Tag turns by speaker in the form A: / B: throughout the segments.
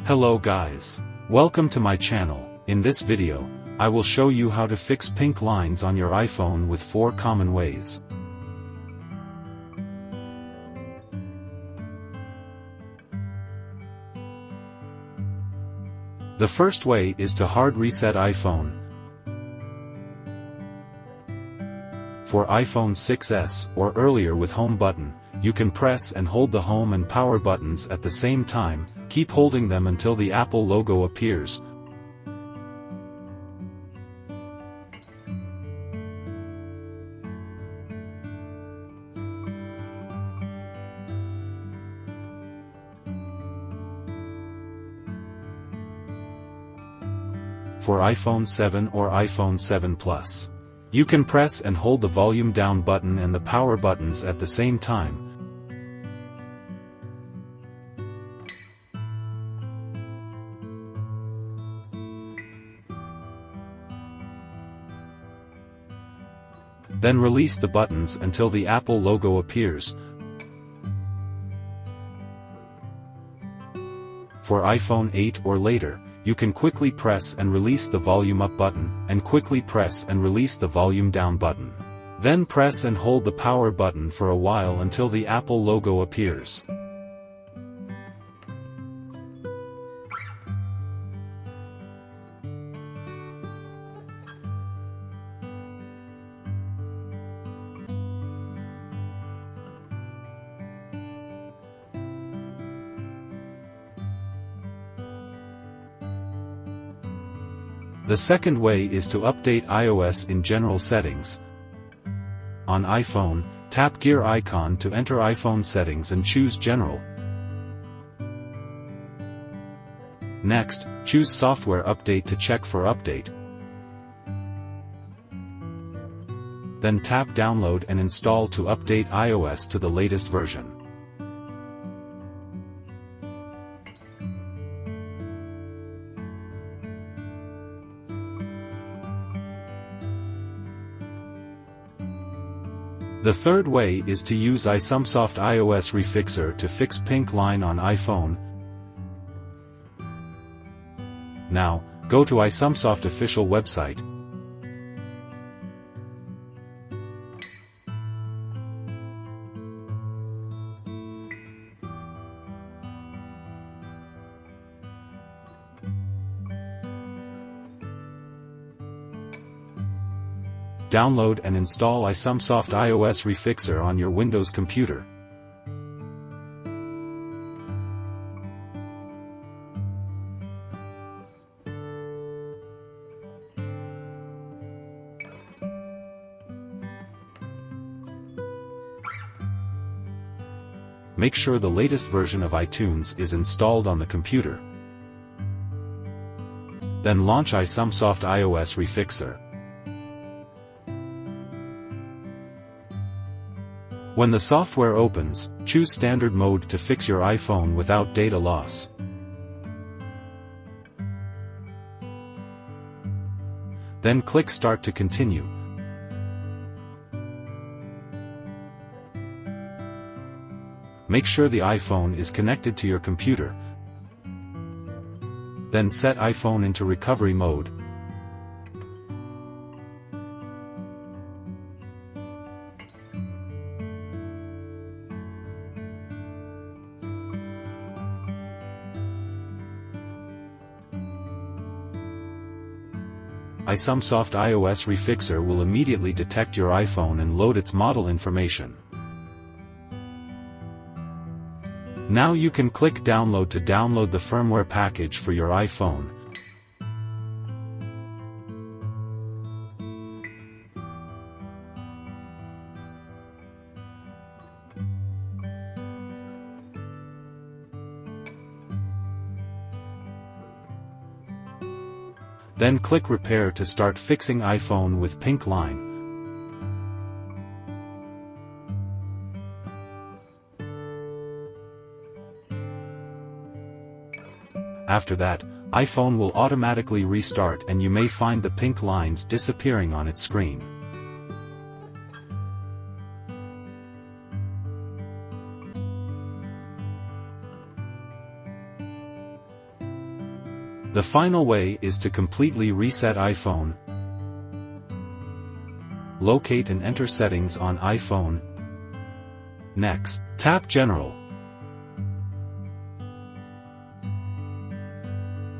A: Hello guys. Welcome to my channel. In this video, I will show you how to fix pink lines on your iPhone with 4 common ways. The first way is to hard reset iPhone. For iPhone 6s or earlier with home button, you can press and hold the home and power buttons at the same time. Keep holding them until the Apple logo appears. For iPhone 7 or iPhone 7 Plus, you can press and hold the volume down button and the power buttons at the same time. Then release the buttons until the Apple logo appears. For iPhone 8 or later, you can quickly press and release the volume up button, and quickly press and release the volume down button. Then press and hold the power button for a while until the Apple logo appears. The second way is to update iOS in General Settings. On iPhone, tap gear icon to enter iPhone settings and choose General. Next, choose Software Update to check for update. Then tap Download and install to update iOS to the latest version. The third way is to use iSumsoft iOS Refixer to fix pink line on iPhone. Now, go to iSumsoft official website. Download and install iSumsoft iOS Refixer on your Windows computer. Make sure the latest version of iTunes is installed on the computer. Then launch iSumsoft iOS Refixer. When the software opens, choose Standard Mode to fix your iPhone without data loss. Then click Start to continue. Make sure the iPhone is connected to your computer. Then set iPhone into recovery mode. iSumsoft iOS Refixer will immediately detect your iPhone and load its model information. Now you can click Download to download the firmware package for your iPhone. Then click Repair to start fixing iPhone with pink line. After that, iPhone will automatically restart and you may find the pink lines disappearing on its screen. The final way is to completely reset iPhone. Locate and enter settings on iPhone. Next, tap General.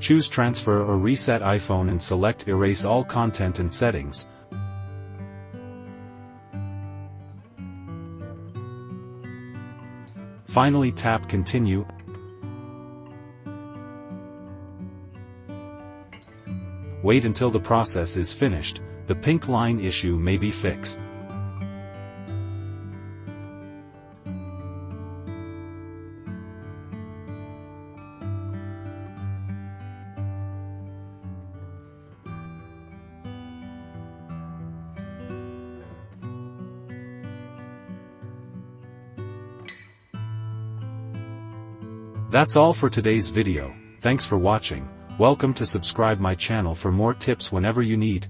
A: Choose Transfer or Reset iPhone and select Erase all content and settings. Finally tap Continue. Wait until the process is finished. The pink line issue may be fixed. That's all for today's video. Thanks for watching. Welcome to subscribe my channel for more tips whenever you need.